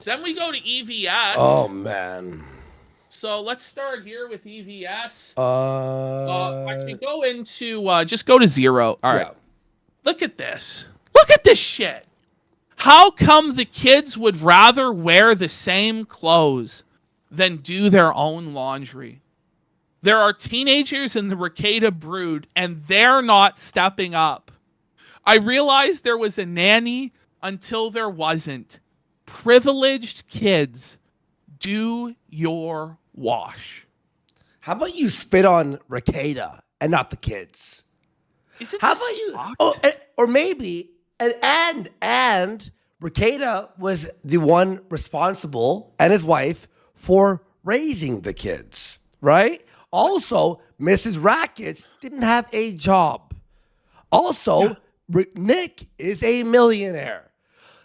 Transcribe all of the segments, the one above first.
Then we go to EVS. Oh man. So let's start here with EVS. Actually, Uh, go into just go to 0. All right. yeah. Look at this. Look at this shit. How come the kids would rather wear the same clothes than do their own laundry? There are teenagers in the Ricada brood, and they're not stepping up. I realized there was a nanny until there wasn't. Privileged kids, do your wash. How about you spit on Ricada and not the kids? Isn't How this about you? fucked? Oh, or maybe and Ricada was the one responsible and his wife for raising the kids, right? Also, Mrs. Rackets didn't have a job. Also, Nick is a millionaire.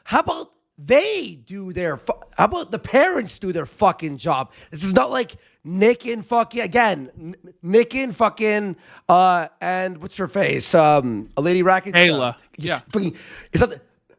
How about they do their? How about the parents do their fucking job? This is not like Nick and fucking again. Nick and fucking and what's her face? A lady racket. Ayla. Yeah. Fucking, it's not,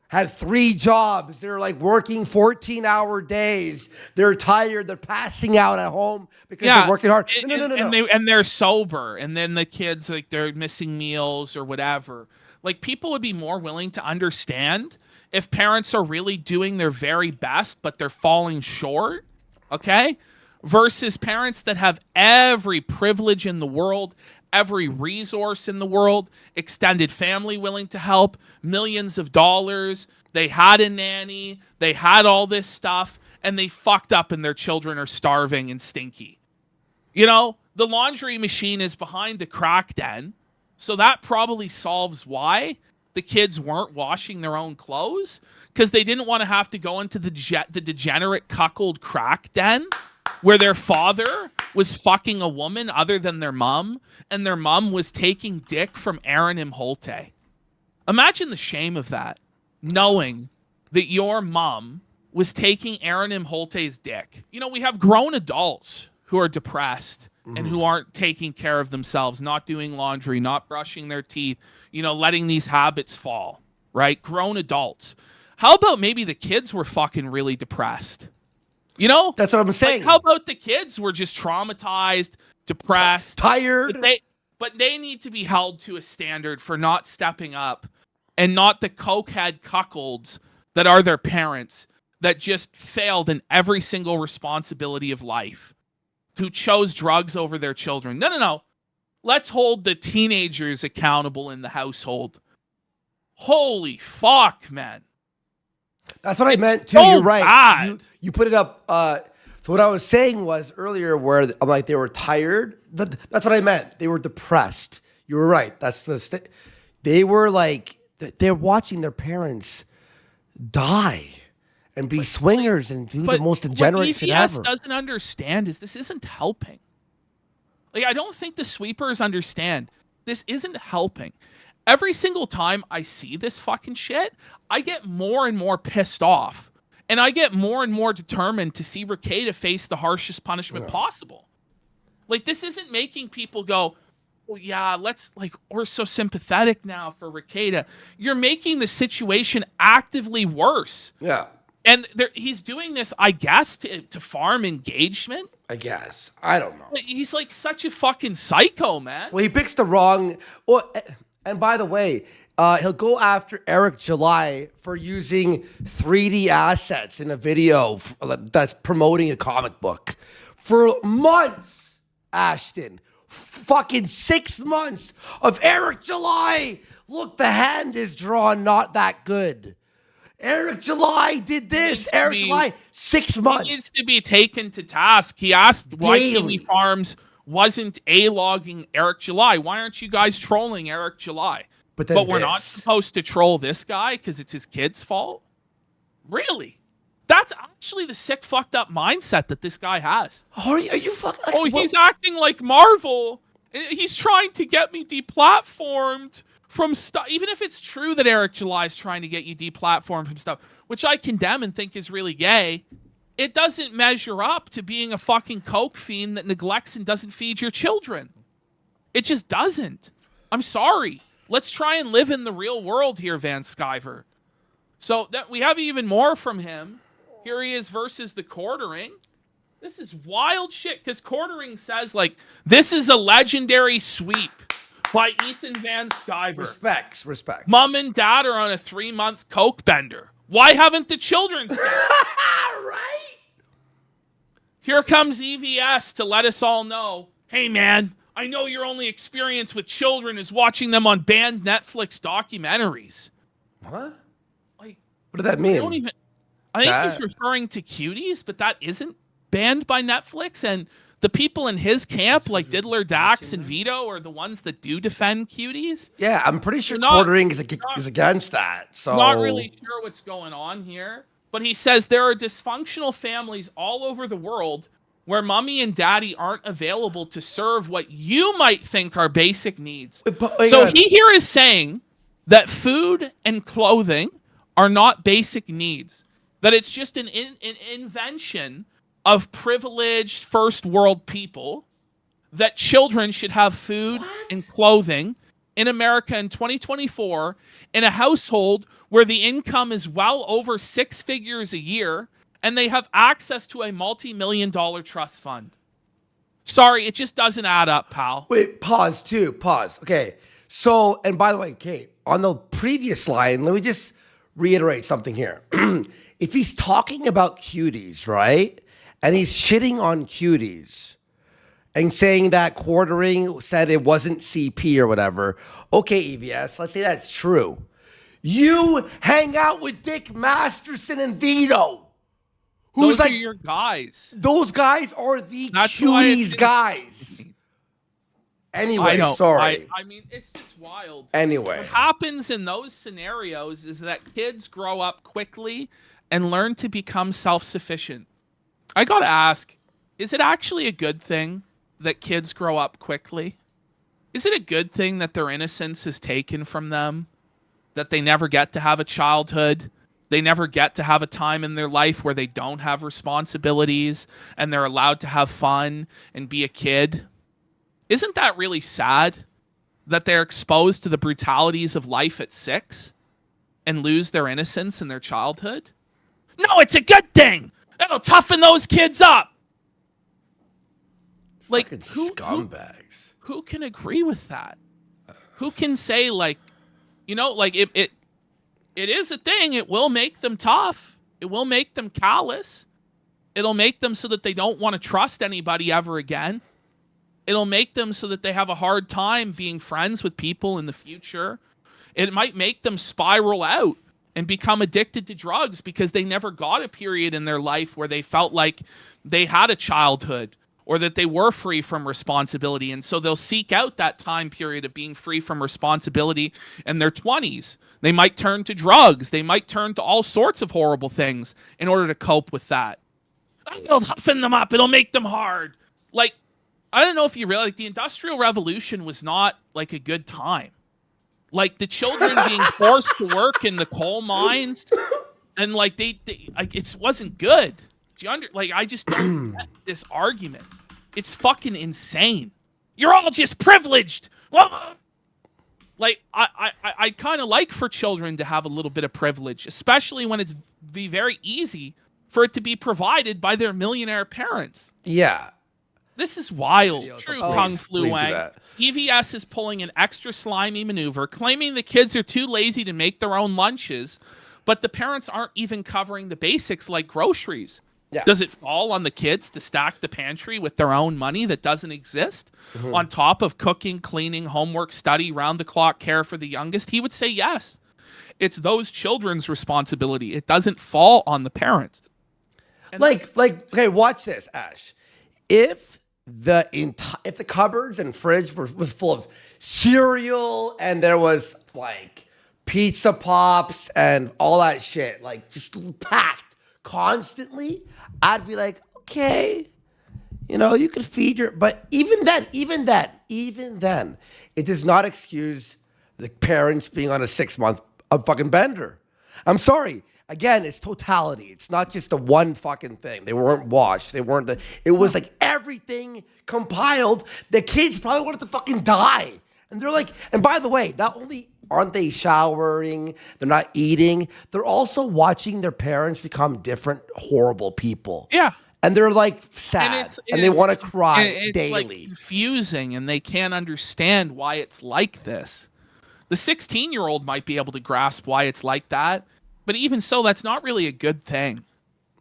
had 3 jobs. They're like working 14-hour days. They're tired. They're passing out at home because they're working hard. No. And they're sober, and then the kids like they're missing meals or whatever. Like people would be more willing to understand if parents are really doing their very best, but they're falling short. Okay, versus parents that have every privilege in the world, every resource in the world, extended family willing to help, millions of dollars. They had a nanny, they had all this stuff, and they fucked up and their children are starving and stinky. You know, the laundry machine is behind the crack den, so that probably solves why the kids weren't washing their own clothes, because they didn't want to have to go into the degenerate cuckold crack den where their father was fucking a woman other than their mom, and their mom was taking dick from Aaron Imholte. Imagine the shame of that, knowing that your mom was taking Aaron Imholte's dick. You know, we have grown adults who are depressed and who aren't taking care of themselves, not doing laundry, not brushing their teeth, you know, letting these habits fall, right? Grown adults. How about maybe the kids were fucking really depressed? You know? That's what I'm saying. Like, how about the kids were just traumatized, depressed, tired? But they need to be held to a standard for not stepping up, and not the cokehead cuckolds that are their parents that just failed in every single responsibility of life, who chose drugs over their children. No. Let's hold the teenagers accountable in the household. Holy fuck, man. That's what I meant too. So You're right. bad. You put it up. So what I was saying was earlier, where I'm like they were tired. That's what I meant. They were depressed. You were right. That's they were like they're watching their parents die and be swingers and do the most degenerate shit ever. What EVS doesn't understand is this isn't helping. Like, I don't think the sweepers understand. This isn't helping. Every single time I see this fucking shit, I get more and more pissed off. And I get more and more determined to see Ricada face the harshest punishment possible. Like, this isn't making people go, well, yeah, we're so sympathetic now for Ricada. You're making the situation actively worse. Yeah. And he's doing this, I guess, to farm engagement. I guess. I don't know. He's like such a fucking psycho, man. Well, he picks the wrong. Well, and by the way, he'll go after Eric July for using 3D assets in a video that's promoting a comic book for months. Ashton, fucking 6 months of Eric July. Look, the hand is drawn not that good. Eric July did this. Eric July, 6 months. He needs to be taken to task. He asked why Kiwi Farms wasn't A-logging Eric July. Why aren't you guys trolling Eric July? But we're not supposed to troll this guy because it's his kid's fault? Really? That's actually the sick, fucked up mindset that this guy has. Are you fucking... Like, he's acting like Marvel. He's trying to get me deplatformed from stuff. Even if it's true that Eric July is trying to get you deplatformed from stuff, which I condemn and think is really gay, it doesn't measure up to being a fucking coke fiend that neglects and doesn't feed your children. It just doesn't. I'm sorry. Let's try and live in the real world here, Van Skyver. So that we have even more from him. Here he is versus the quartering. This is wild shit because quartering says, like, this is a legendary sweep by Ethan Van Sciver. Respects. Mom and dad are on a 3-month coke bender. Why haven't the children stopped? Right? Here comes EVS to let us all know, hey, man, I know your only experience with children is watching them on banned Netflix documentaries. What? Like, What did that mean? I think he's referring to cuties, but that isn't banned by Netflix. And the people in his camp, like Diddler Dax and Vito, are the ones that do defend cuties. Yeah, I'm pretty sure quartering is against that. So not really sure what's going on here. But he says there are dysfunctional families all over the world where mommy and daddy aren't available to serve what you might think are basic needs. So he here is saying that food and clothing are not basic needs, that it's just an invention of privileged first world people, that children should have food and clothing in America in 2024 in a household where the income is well over 6 figures a year and they have access to a multi-million-dollar trust fund. Sorry, it just doesn't add up, pal. Wait, pause. Okay. So, and by the way, Kate, on the previous line, let me just reiterate something here. If he's talking about cuties, right? And he's shitting on cuties and saying that quartering said it wasn't CP or whatever. Okay, EVS, let's say that's true. You hang out with Dick Masterson and Vito. Those are your guys. Those guys are the cuties guys. Anyway, sorry. I mean, it's just wild. Anyway. What happens in those scenarios is that kids grow up quickly and learn to become self-sufficient. I gotta ask, is it actually a good thing that kids grow up quickly? Is it a good thing that their innocence is taken from them? That they never get to have a childhood? They never get to have a time in their life where they don't have responsibilities and they're allowed to have fun and be a kid? Isn't that really sad that they're exposed to the brutalities of life at 6 and lose their innocence in their childhood? No, it's a good thing. That'll toughen those kids up. Like, scumbags. Who can agree with that? Who can say, like, you know, like it is a thing. It will make them tough. It will make them callous. It'll make them so that they don't want to trust anybody ever again. It'll make them so that they have a hard time being friends with people in the future. It might make them spiral out and become addicted to drugs because they never got a period in their life where they felt like they had a childhood or that they were free from responsibility. And so they'll seek out that time period of being free from responsibility in their 20s. They might turn to drugs. They might turn to all sorts of horrible things in order to cope with that. It'll toughen them up. It'll make them hard. Like, I don't know if you realize, like, the Industrial Revolution was not like a good time. Like, the children being forced to work in the coal mines and like they like, it wasn't good. Do you I just don't get this argument. It's fucking insane. You're all just privileged. Like, I kind of like for children to have a little bit of privilege, especially when it's very easy for it to be provided by their millionaire parents. Yeah. This is wild. True, Kung Flu Wang. EVS is pulling an extra slimy maneuver, claiming the kids are too lazy to make their own lunches, but the parents aren't even covering the basics like groceries. Yeah. Does it fall on the kids to stack the pantry with their own money that doesn't exist? Mm-hmm. On top of cooking, cleaning, homework, study, round-the-clock care for the youngest? He would say yes. It's those children's responsibility. It doesn't fall on the parents. And okay, watch this, Ash. If the cupboards and fridge was full of cereal and there was like pizza pops and all that shit, like just packed constantly, I'd be like, okay, you know, you could feed but even then, it does not excuse the parents being on a 6-month fucking bender. I'm sorry. Again, it's totality. It's not just the one fucking thing. They weren't washed. It was like everything compiled. The kids probably wanted to fucking die. And they're like, and by the way, not only aren't they showering? They're not eating. They're also watching their parents become different, horrible people. Yeah. And they're like sad and they want to cry it's daily. like confusing, and they can't understand why it's like this. The 16-year-old might be able to grasp why it's like that, but even so, that's not really a good thing.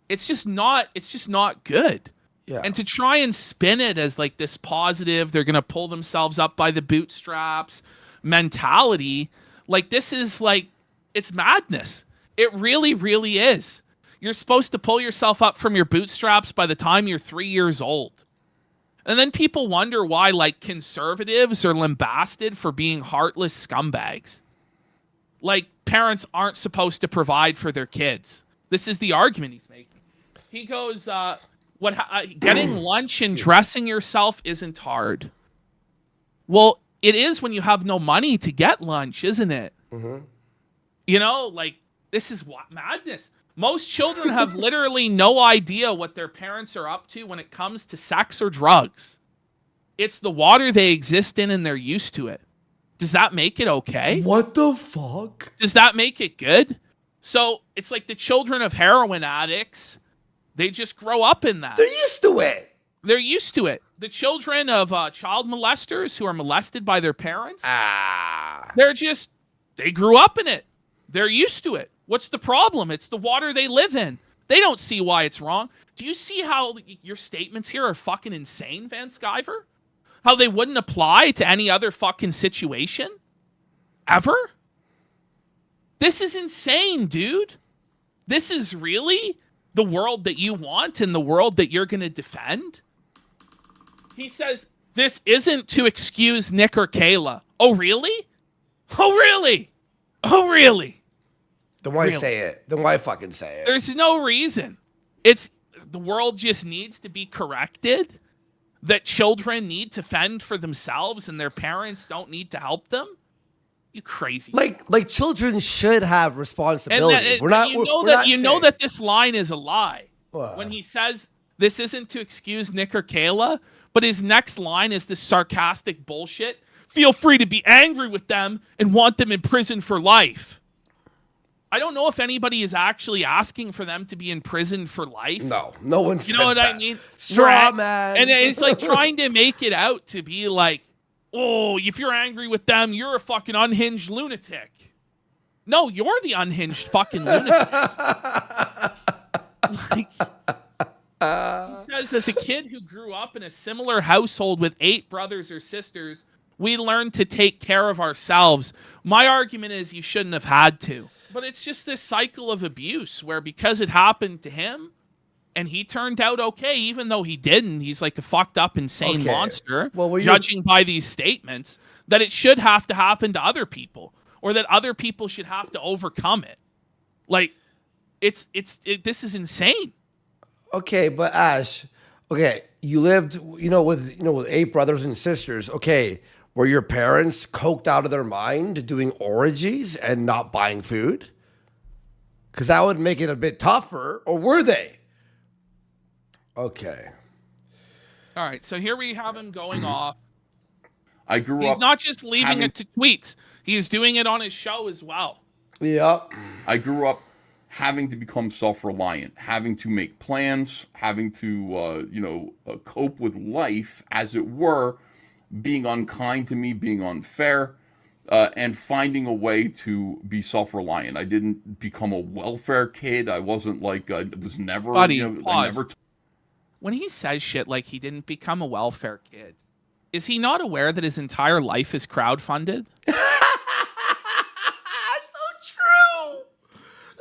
It's just not good. Yeah. And to try and spin it as like this positive, they're going to pull themselves up by the bootstraps mentality, like this is like, it's madness. It really, really is. You're supposed to pull yourself up from your bootstraps by the time you're 3 years old. And then people wonder why like conservatives are lambasted for being heartless scumbags. Like parents aren't supposed to provide for their kids. This is the argument he's making. He goes, getting lunch and dressing yourself isn't hard. Well, it is when you have no money to get lunch, isn't it? Mm-hmm. You know, like this is what madness. Most children have literally no idea what their parents are up to when it comes to sex or drugs. It's the water they exist in and they're used to it. Does that make it okay? What the fuck? Does that make it good? So it's like the children of heroin addicts, they just grow up in that. They're used to it. They're used to it. The children of child molesters who are molested by their parents, they grew up in it. They're used to it. What's the problem? It's the water they live in. They don't see why it's wrong. Do you see how your statements here are fucking insane, Van Sciver? How they wouldn't apply to any other fucking situation? Ever? This is insane, dude. This is really the world that you want and the world that you're going to defend? He says, this isn't to excuse Nick or Kayla. Oh, really? Oh, really? Oh, really? Then why say it? Then why fucking say it? There's no reason. It's the world just needs to be corrected. That children need to fend for themselves and their parents don't need to help them. You crazy. Like children should have responsibilities. You know that this line is a lie. What? When he says this isn't to excuse Nick or Kayla, but his next line is this sarcastic bullshit. Feel free to be angry with them and want them in prison for life. I don't know if anybody is actually asking for them to be in prison for life. No one's. You know what that. I mean? Straw man. And it's like trying to make it out to be like, oh, if you're angry with them, you're a fucking unhinged lunatic. No, you're the unhinged fucking lunatic. Like, he says, as a kid who grew up in a similar household with 8 brothers or sisters, we learned to take care of ourselves. My argument is you shouldn't have had to. But it's just this cycle of abuse where because it happened to him and he turned out okay, even though he didn't, he's like a fucked up, insane monster, judging by these statements, that it should have to happen to other people or that other people should have to overcome it. Like, this is insane. Okay, but Ash, you lived, with 8 brothers and sisters. Okay, were your parents coked out of their mind doing orgies and not buying food? Because that would make it a bit tougher. Or were they? Okay. All right, so here we have him going off. He's not just leaving it to tweets. He's doing it on his show as well. Yeah. I grew up having to become self-reliant, having to make plans, having to, cope with life, as it were, being unkind to me, being unfair, and finding a way to be self-reliant. I didn't become a welfare kid. I wasn't like, I was never, Buddy, I never. When he says shit like he didn't become a welfare kid, is he not aware that his entire life is crowdfunded?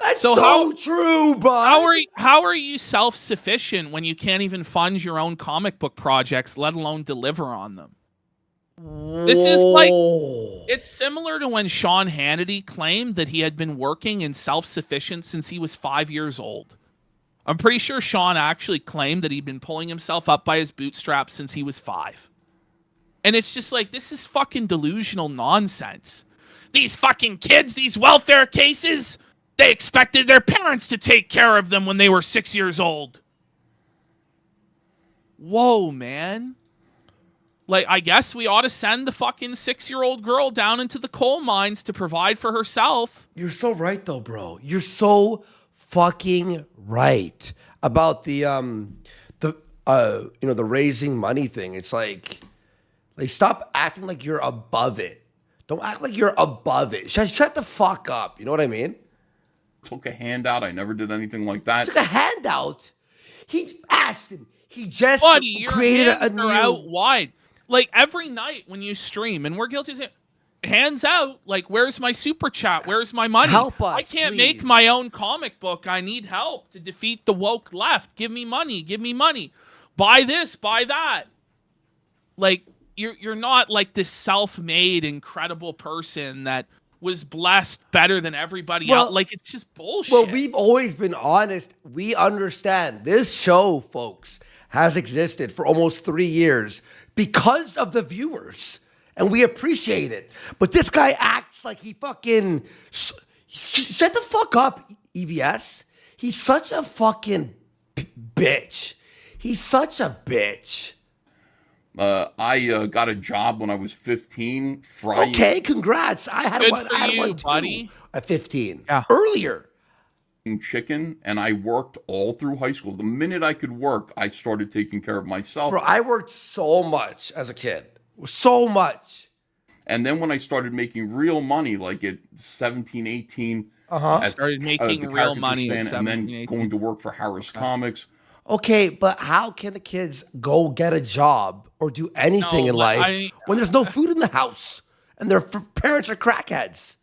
That's so true, bud. How are you self-sufficient when you can't even fund your own comic book projects, let alone deliver on them? This is like, it's similar to when Sean Hannity claimed that he had been working in self-sufficient since he was 5 years old. I'm pretty sure Sean actually claimed that he'd been pulling himself up by his bootstraps since he was 5. And it's just like, this is fucking delusional nonsense. These fucking kids, these welfare cases, they expected their parents to take care of them when they were 6 years old. Whoa, man. Like, I guess we ought to send the fucking 6-year-old girl down into the coal mines to provide for herself. You're so right, though, bro. You're so fucking right about the the raising money thing. It's like stop acting like you're above it. Don't act like you're above it. Shut the fuck up. You know what I mean? Took a handout. I never did anything like that. Took a handout. Ashton. He just Buddy, your created hands a new. are out wide. Like, every night when you stream, and we're guilty of saying, hands out. Like, where's my super chat? Where's my money? Help us, I can't please. make my own comic book. I need help to defeat the woke left. Give me money. Give me money. Buy this. Buy that. Like, you're not like this self-made incredible person that was blessed better than everybody else. Like, it's just bullshit. Well, we've always been honest. We understand this show, folks, has existed for almost 3 years because of the viewers, and we appreciate it. But this guy acts like he fucking shut the fuck up, EVS. He's such a fucking bitch. He's such a bitch. I got a job when I was 15. Frying. Okay, congrats. I had Good one. for I had you, one too buddy. at 15. Yeah. Earlier. Chicken, and I worked all through high school. The minute I could work, I started taking care of myself. Bro, I worked so much as a kid. So much. And then when I started making real money, like at 17, 18, Started making the real caricature money at stand, and 17, then 18. going to work for Harris Comics. Okay, but how can the kids go get a job or do anything No, in but life when there's no food in the house and their parents are crackheads?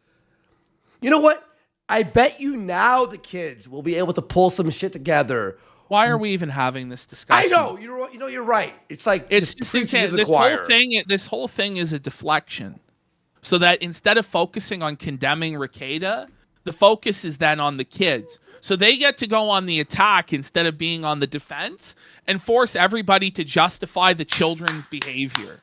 You know what? I bet you now the kids will be able to pull some shit together. Why are we even having this discussion? I know. You're right. It's like It's just just preaching insane. to the choir. This whole thing is a deflection. So that instead of focusing on condemning Ricada, the focus is then on the kids. So they get to go on the attack instead of being on the defense and force everybody to justify the children's behavior.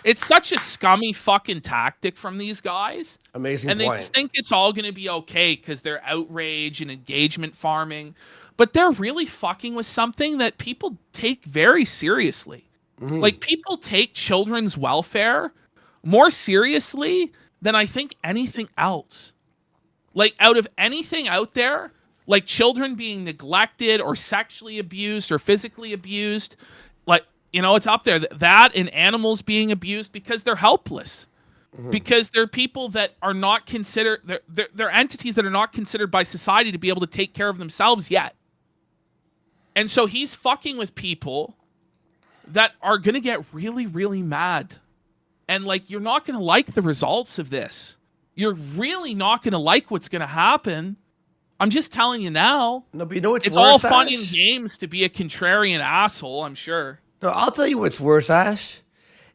It's such a scummy fucking tactic from these guys. Amazing And point. they just think it's all going to be okay because they're outrage and engagement farming. But they're really fucking with something that people take very seriously. Like, people take children's welfare more seriously than I think anything else. Like, out of anything out there, like children being neglected or sexually abused or physically abused, like, you know, it's up there. That and animals being abused because they're helpless. Because they're people that are not considered, they're entities that are not considered by society to be able to take care of themselves yet. And so he's fucking with people that are going to get really, really mad. And like, you're not going to like the results of this. You're really not going to like what's going to happen. I'm just telling you now. No, but you know what's It's worse, all fun Ash? and games to be a contrarian asshole, I'm sure. No, I'll tell you what's worse, Ash.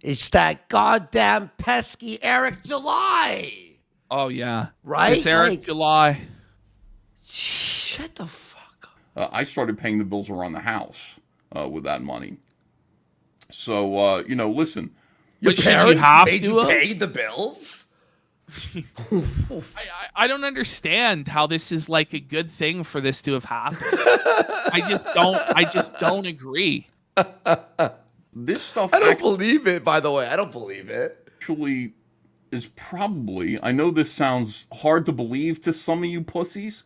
It's that goddamn pesky Eric July. Oh, yeah. Right? It's Eric Like- July. Shut the fuck up. I started paying the bills around the house with that money. So, listen. But should you have made to? you pay the bills? I don't understand how this is like a good thing for this to have happened. I just don't agree. This stuff I don't believe it, by the way. I don't believe it. actually is probably, I know this sounds hard to believe to some of you pussies.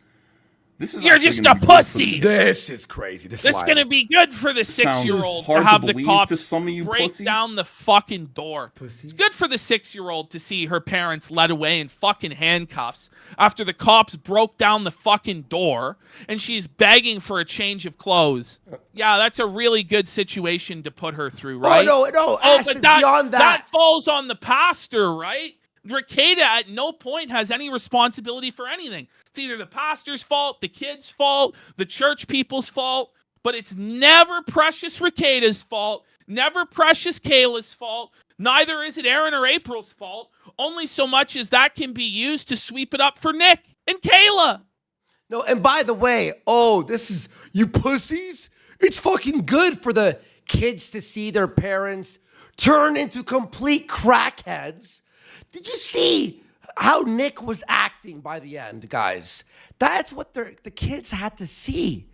This is You're actually just gonna a be good for pussy. This is crazy. This This is is going to be good for the sounds 6-year-old hard to to have the believe cops to some of you break pussies. down the fucking door. It's good for the 6-year-old to see her parents led away in fucking handcuffs after the cops broke down the fucking door and she's begging for a change of clothes. Yeah, that's a really good situation to put her through, right? No, Ashton, beyond that falls on the pastor, right? Ricada at no point has any responsibility for anything. It's either the pastor's fault, the kid's fault, the church people's fault, but it's never Precious Ricada's fault, never Precious Kayla's fault, neither is it Aaron or April's fault, only so much as that can be used to sweep it up for Nick and Kayla. No, and by the way, this is, you pussies, it's fucking good for the kids to see their parents turn into complete crackheads. Did you see how Nick was acting by the end, guys? That's what the kids had to see.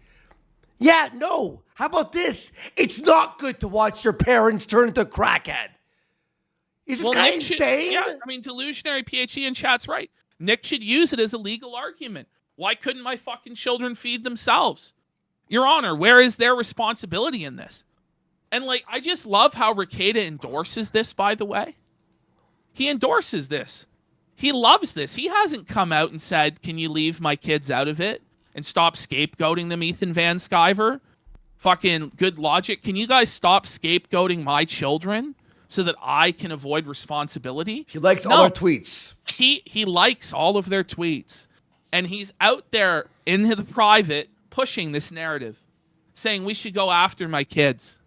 Yeah, no. How about this? It's not good to watch your parents turn into a crackhead. Is this guy Nick should, insane? yeah, I mean, delusionary PhD in chat's right. Nick should use it as a legal argument. Why couldn't my fucking children feed themselves? Your Honor, where is their responsibility in this? And like, I just love how Rekieta endorses this, by the way. He endorses this. He loves this. He hasn't come out and said, can you leave my kids out of it and stop scapegoating them, Ethan Van Sciver? Fucking good logic. Can you guys stop scapegoating my children so that I can avoid responsibility? He likes all our tweets. He likes all of their tweets. And he's out there in the private pushing this narrative, saying we should go after my kids.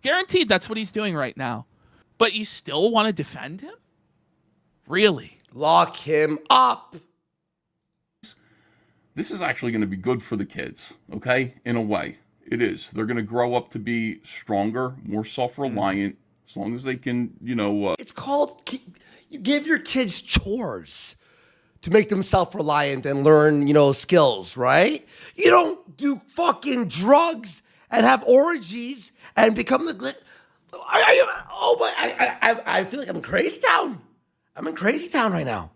Guaranteed that's what he's doing right now. But you still want to defend him? Really? Lock him up. This is actually going to be good for the kids, okay? In a way, it is. They're going to grow up to be stronger, more self-reliant, as long as they can, It's called, you give your kids chores to make them self-reliant and learn, skills, right? You don't do fucking drugs and have orgies and become the... I feel like I'm in crazy town. I'm in crazy town right now.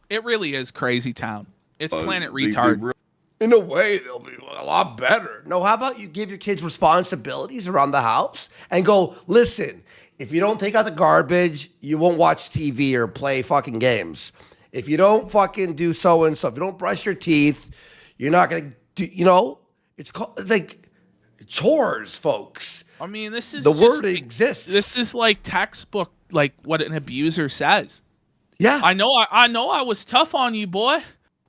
It really is crazy town. It's Planet Retard. In a way, they'll be a lot better. No, how about you give your kids responsibilities around the house and go, listen, if you don't take out the garbage, you won't watch TV or play fucking games. If you don't fucking do so and so, if you don't brush your teeth, you're not going to do, it's like chores, folks. I mean, this is the word exists. This is like textbook, like what an abuser says. Yeah. I know I was tough on you, boy,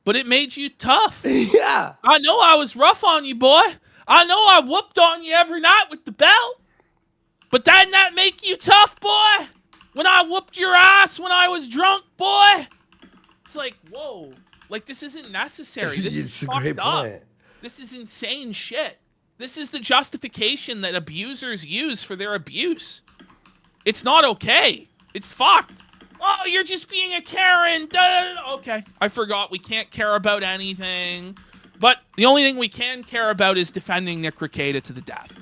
but it made you tough. Yeah. I know I was rough on you, boy. I know I whooped on you every night with the belt. But didn't that make you tough, boy? When I whooped your ass when I was drunk, boy? It's like, whoa. Like, this isn't necessary. This is fucked up. This is insane shit. This is the justification that abusers use for their abuse. It's not okay. It's fucked. Oh, you're just being a Karen. Da, da, da. Okay, I forgot we can't care about anything. But the only thing we can care about is defending Nick Rekieta to the death.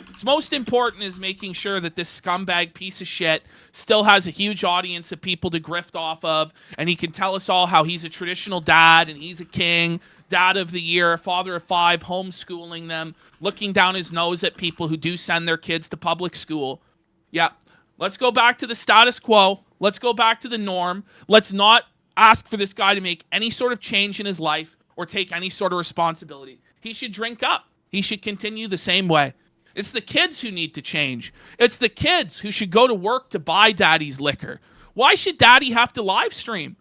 What's most important is making sure that this scumbag piece of shit still has a huge audience of people to grift off of, and he can tell us all how he's a traditional dad and he's a king, dad of the year, father of 5, homeschooling them, looking down his nose at people who do send their kids to public school. Yeah, let's go back to the status quo. Let's go back to the norm. Let's not ask for this guy to make any sort of change in his life or take any sort of responsibility. He should drink up. He should continue the same way. It's the kids who need to change. It's the kids who should go to work to buy daddy's liquor. Why should daddy have to live stream?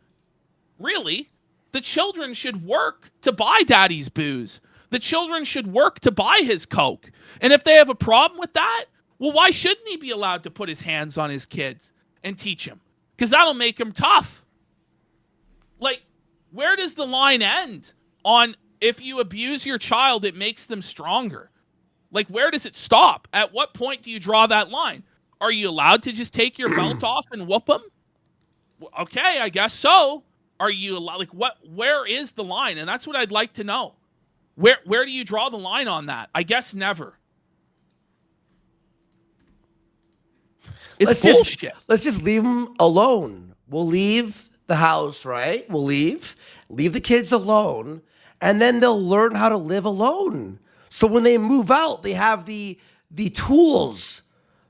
Really? The children should work to buy daddy's booze. The children should work to buy his Coke. And if they have a problem with that, well, why shouldn't he be allowed to put his hands on his kids and teach him? Because that'll make him tough. Like, where does the line end on if you abuse your child, it makes them stronger? Like, where does it stop? At what point do you draw that line? Are you allowed to just take your belt off and whoop them? Okay, I guess so. Are you allowed? Like, what? Where is the line? And that's what I'd like to know. Where do you draw the line on that? I guess never. It's bullshit. Let's just leave them alone. We'll leave the house, right? We'll leave the kids alone, and then they'll learn how to live alone. So when they move out, they have the tools.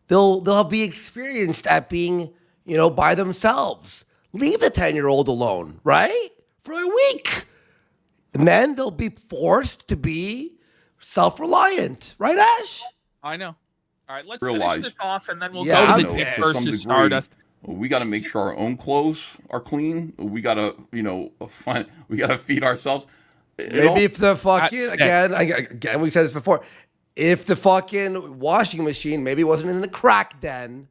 They'll be experienced at being, by themselves. Leave the 10-year-old alone, right? For a week. And then they'll be forced to be self-reliant. Right, Ash? I know. All right, let's Realize, finish this off, and then we'll go to the Dick versus Stardust. We got to make sure our own clothes are clean. We got to, we got to feed ourselves. Maybe if the fucking, again, we said this before, if the fucking washing machine maybe wasn't in the crack den.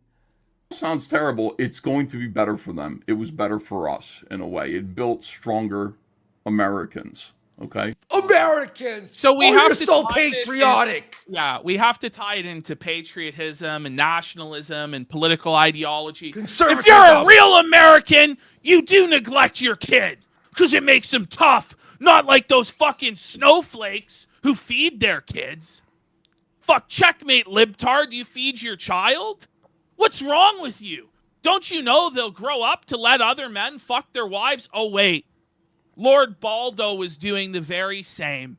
Sounds terrible. It's going to be better for them. It was better for us in a way. It built stronger Americans. Okay? Americans! So we have to so patriotic. We have to tie it into patriotism and nationalism and political ideology. If you're a real American, you do neglect your kid because it makes them tough. Not like those fucking snowflakes who feed their kids. Fuck, checkmate, libtard. You feed your child? What's wrong with you? Don't you know they'll grow up to let other men fuck their wives? Oh, wait. Lord Baldo was doing the very same.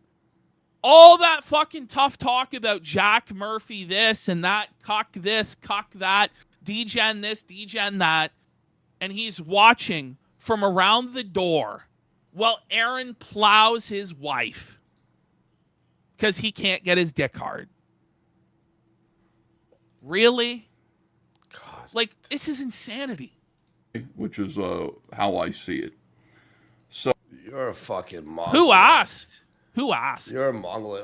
All that fucking tough talk about Jack Murphy this and that, cuck this, cuck that, degen this, degen that. And he's watching from around the door while Aaron plows his wife because he can't get his dick hard. Really? God. Like, this is insanity. which is how I see it. So You're a fucking Mongol. Who asked? Who asked? You're a Mongol.